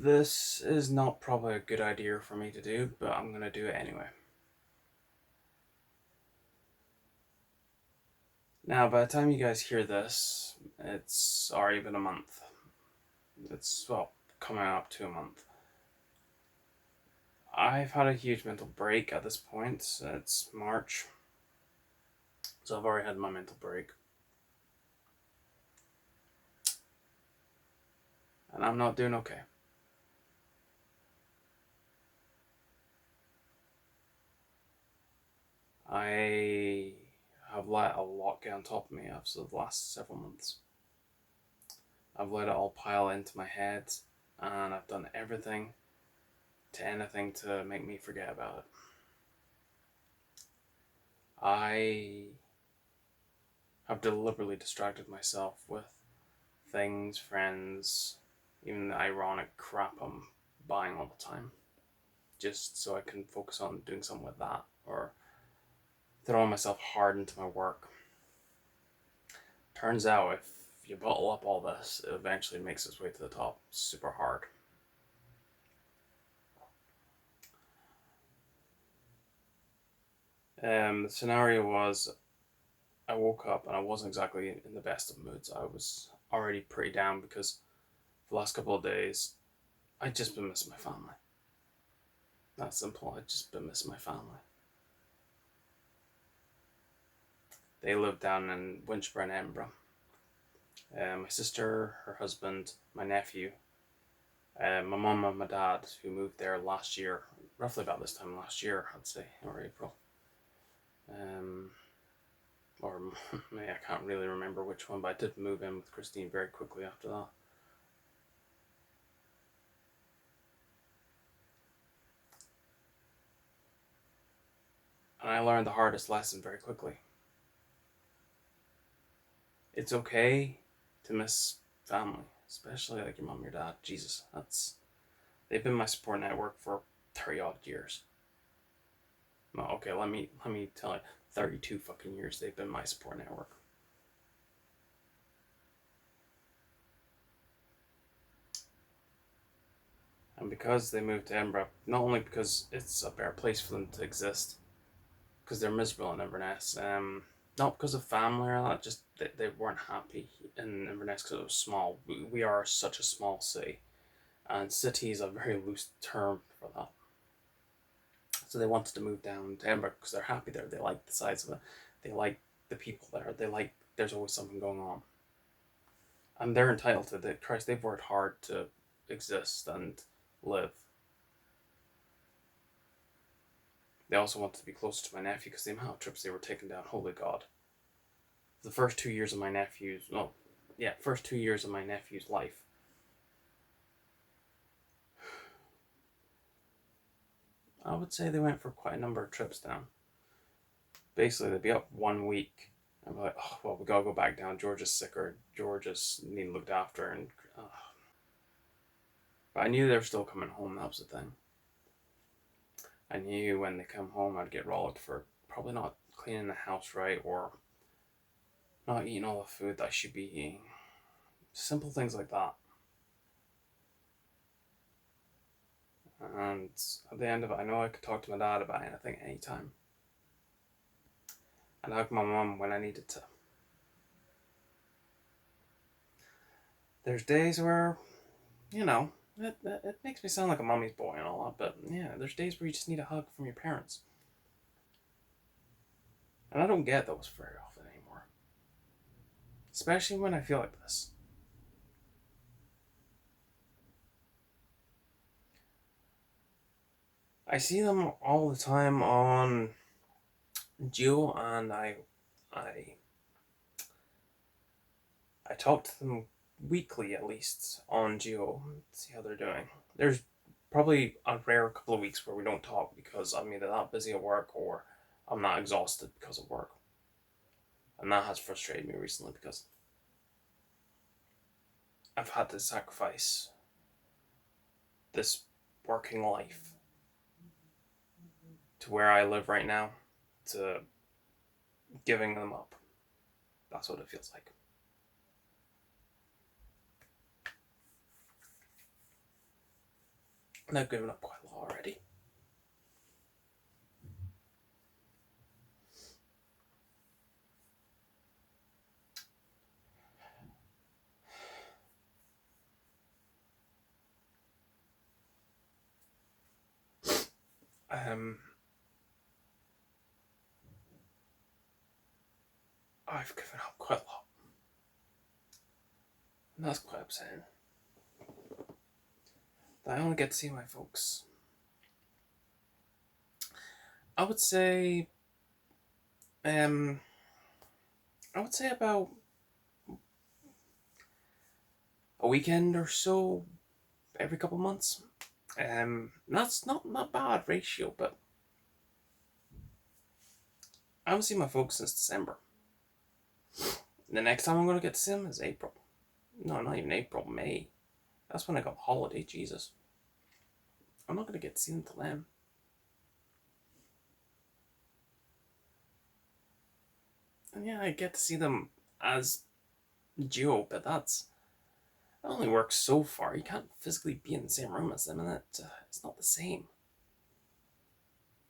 This is not probably a good idea for me to do, but I'm gonna do it anyway. Now, by the time you guys hear this, it's already been a month. It's, well, coming up to a month. I've had a huge mental break at this point. It's March, so I've already had my mental break. And I'm not doing okay. I have let a lot get on top of me after the last several months. I've let it all pile into my head, and I've done everything to anything to make me forget about it. I have deliberately distracted myself with things, friends, even the ironic crap I'm buying all the time, just so I can focus on doing something with that, or throwing myself hard into my work. Turns out if you bottle up all this, it eventually makes its way to the top super hard. The scenario was I woke up and I wasn't exactly in the best of moods. I was already pretty down because for the last couple of days I'd just been missing my family. That's simple. I'd just been missing my family. They live down in Winchburn and Edinburgh. My sister, her husband, my nephew, my mum and my dad, who moved there last year, roughly about this time last year, I'd say, or April. Or May, I can't really remember which one, but I did move in with Christine very quickly after that. And I learned the hardest lesson very quickly. It's okay to miss family, especially like your mom, your dad. Jesus, they've been my support network for 30 odd years. Well, okay, let me tell you, 32 fucking years they've been my support network. And because they moved to Edinburgh, not only because it's a better place for them to exist, because they're miserable in Inverness, not because of family or that, just they weren't happy in Inverness because it was small. We are such a small city, and city is a very loose term for that. So they wanted to move down to Edinburgh because they're happy there. They like the size of it. They like the people there. They like there's always something going on. And they're entitled to it. Christ, they've worked hard to exist and live. They also wanted to be closer to my nephew because the amount of trips they were taking down, holy God. The first 2 years of my nephew's, first 2 years of my nephew's life, I would say they went for quite a number of trips down. Basically, they'd be up 1 week. I'm like, oh, well, we gotta go back down. George is sick, or George is needing looked after. But I knew they were still coming home, that was the thing. I knew when they come home, I'd get rollicked for probably not cleaning the house right, or not eating all the food that I should be eating. Simple things like that. And at the end of it, I know I could talk to my dad about anything, anytime. And hug my mum when I needed to. There's days where, it makes me sound like a mommy's boy and all that, but yeah, there's days where you just need a hug from your parents. And I don't get those very often anymore. Especially when I feel like this. I see them all the time on Geo, and I talk to them weekly at least on Geo, see how they're doing. There's probably a rare couple of weeks where we don't talk because I'm either that busy at work or I'm not exhausted because of work. And that has frustrated me recently because I've had to sacrifice this working life to where I live right now to giving them up. That's what it feels like. And I've given up quite a lot already. Um, I've given up quite a lot. And that's quite upsetting. I only get to see my folks. I would say, um, I would say about a weekend or so every couple months. That's not bad ratio, but I haven't seen my folks since December. The next time I'm gonna get to see them is April. No, not even April, May. That's when I got holiday, Jesus. I'm not gonna get to see them till then. And yeah, I get to see them as duo, but that only works so far. You can't physically be in the same room as them, and it's not the same.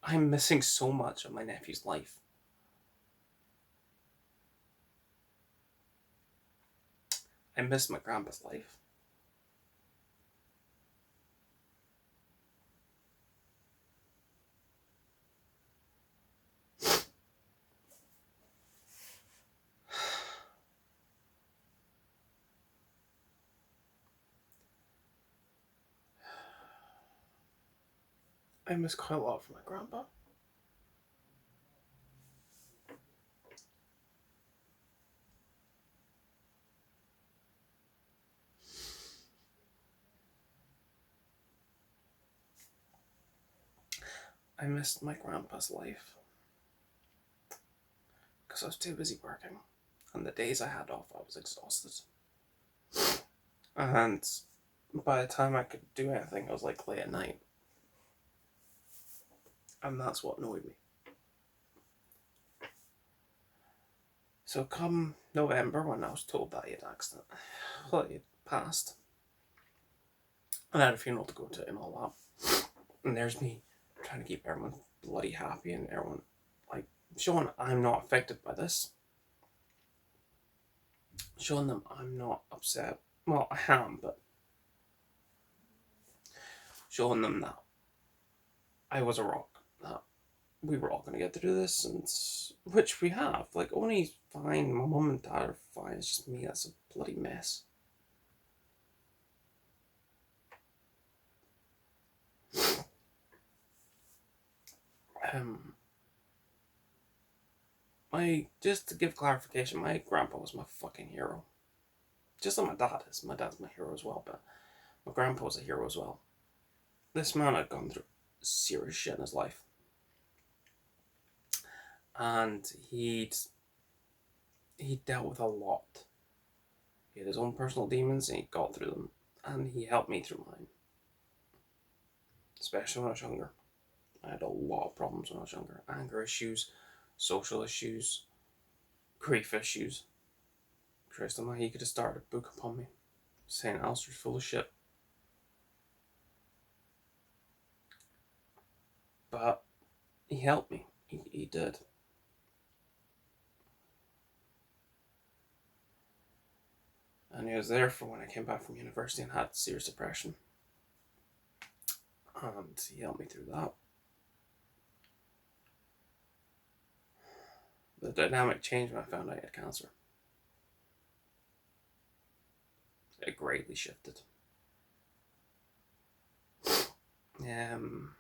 I'm missing so much of my nephew's life. I miss my grandpa's life. I miss quite a lot from my grandpa. I missed my grandpa's life because I was too busy working. And the days I had off, I was exhausted. And by the time I could do anything, it was like late at night. And that's what annoyed me. So come November, when I was told that he had he had passed, and I had a funeral to go to and all that, and there's me trying to keep everyone bloody happy and everyone like showing I'm not affected by this, showing them I'm not upset. Well, I am, but showing them that I was a rock, that we were all going to get to do this, and which we have. Like, Oni's fine, my mum and dad are fine, it's just me that's a bloody mess. Um, just to give clarification, my grandpa was my fucking hero. Just like my dad is. My dad's my hero as well, but my grandpa was a hero as well. This man had gone through serious shit in his life. And he dealt with a lot. He had his own personal demons and he got through them. And he helped me through mine. Especially when I was younger. I had a lot of problems when I was younger. Anger issues, social issues, grief issues. Christ almighty, he could have started a book upon me. Saying Alistair's full of shit. But he helped me. He did. And he was there for when I came back from university and had serious depression. And he helped me through that. The dynamic changed when I found I had cancer. It greatly shifted. Because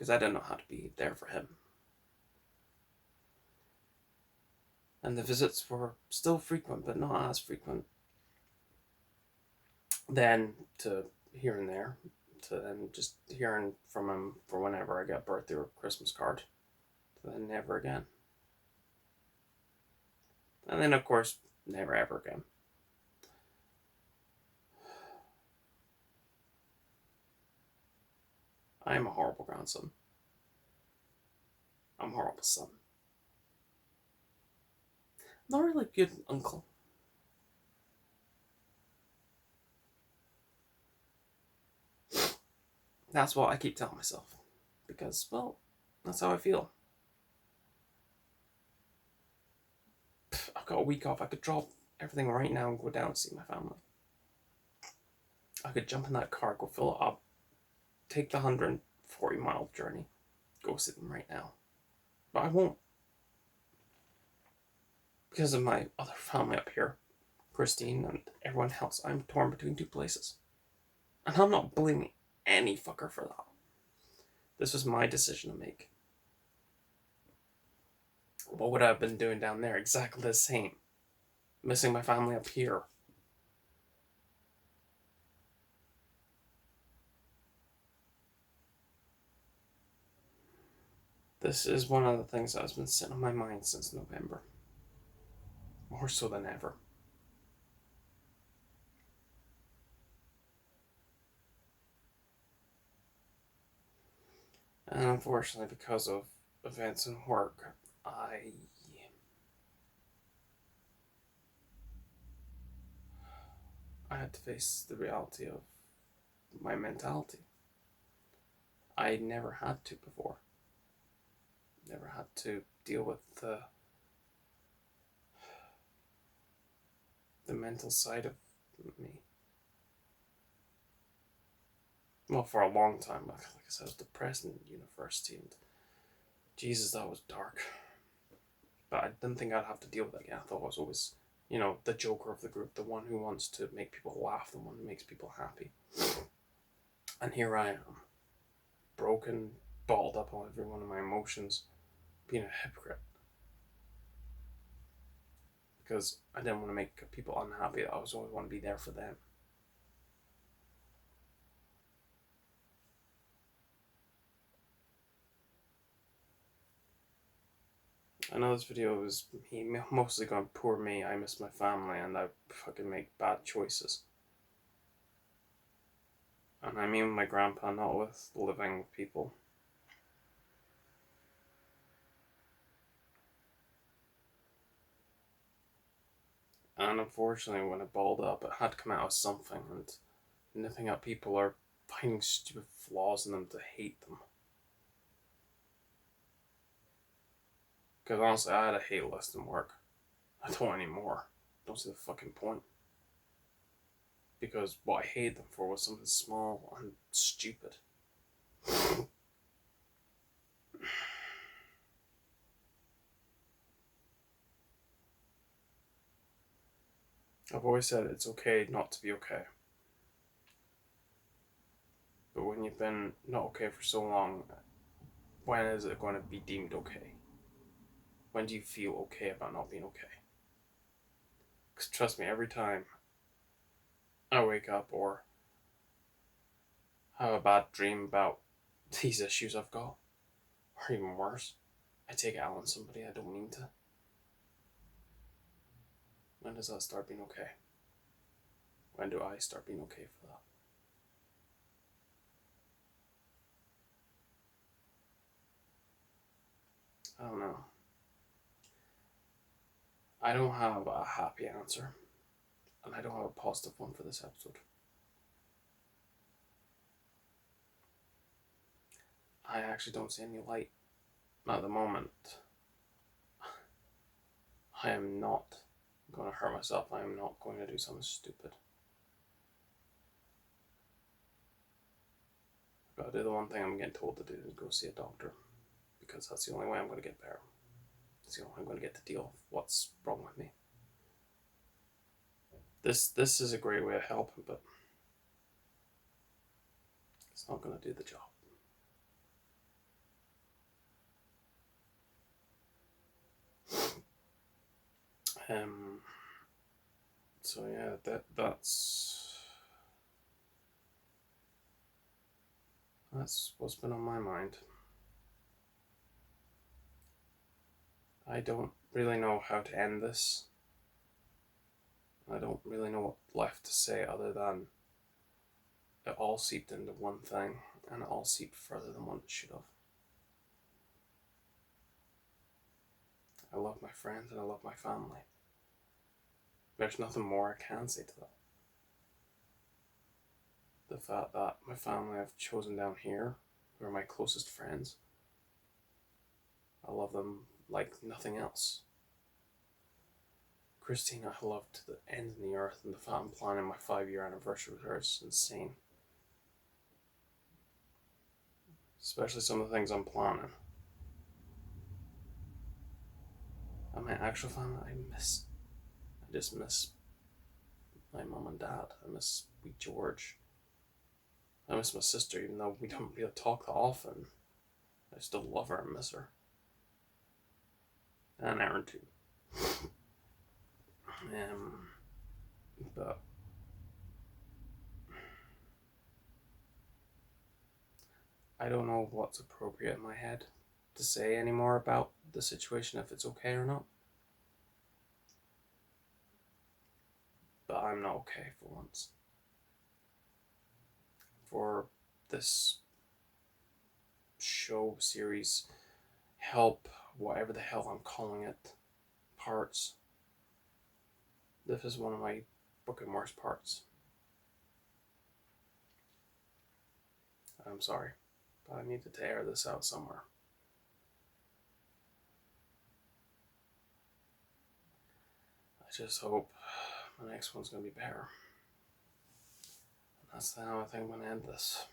I didn't know how to be there for him. And the visits were still frequent, but not as frequent then to here and there, to then just hearing from him for whenever I got birthday or Christmas card, to then never again. And then, of course, never ever again. I am a horrible grandson. I'm a horrible son. Not really a good uncle. That's what I keep telling myself. Because, well, that's how I feel. I've got a week off. I could drop everything right now and go down and see my family. I could jump in that car, go fill it up, take the 140-mile journey, go see them right now. But I won't. Because of my other family up here, Christine and everyone else, I'm torn between two places. And I'm not blaming any fucker for that. This was my decision to make. What would I have been doing down there? Exactly the same. Missing my family up here. This is one of the things that has been sitting on my mind since November. More so than ever. And unfortunately, because of events and work, I had to face the reality of my mentality. I never had to before. Never had to deal with the mental side of me. Well, for a long time, like I said, I was depressed in university, and Jesus, that was dark. But I didn't think I'd have to deal with it again. I thought I was always, the joker of the group, the one who wants to make people laugh, the one who makes people happy. And here I am, broken, balled up on every one of my emotions, being a hypocrite. Because I didn't want to make people unhappy. I always want to be there for them. I know this video was me mostly going, poor me, I miss my family, and I fucking make bad choices. And I mean with my grandpa, not with living people. And unfortunately, when it balled up, it had to come out as something, and nipping at people or finding stupid flaws in them to hate them. Because honestly, I had a hate list in work. I don't anymore. Don't see the fucking point. Because what I hated them for was something small and stupid. I've always said it's okay not to be okay. But when you've been not okay for so long, when is it going to be deemed okay? When do you feel okay about not being okay? Because trust me, every time I wake up or have a bad dream about these issues I've got, or even worse, I take it out on somebody I don't mean to. When does that start being okay? When do I start being okay for that? I don't know. I don't have a happy answer, and I don't have a positive one for this episode. I actually don't see any light at the moment. I am not going to hurt myself. I am not going to do something stupid. I've got to do the one thing I'm getting told to do, is go see a doctor. Because that's the only way I'm going to get better. It's the only way I'm going to get to deal with what's wrong with me. This is a great way of helping, but it's not going to do the job. So yeah, that's what's been on my mind. I don't really know how to end this. I don't really know what left to say other than it all seeped into one thing, and it all seeped further than what it should have. I love my friends and I love my family. There's nothing more I can say to that. The fact that my family I've chosen down here are my closest friends. I love them like nothing else. Christina I love to the end of the earth, and the fact I'm planning my 5 year anniversary with her is insane. Especially some of the things I'm planning. And my actual family, I just miss my mum and dad. I miss Wee George. I miss my sister, even though we don't really talk that often. I still love her and miss her. And Aaron too. But I don't know what's appropriate in my head to say anymore about the situation, if it's okay or not. But I'm not okay for once. For this show series, help, whatever the hell I'm calling it, parts. This is one of my fucking worst parts. I'm sorry, but I need to tear this out somewhere. I just hope the next one's gonna be better. And that's how I think I'm gonna end this.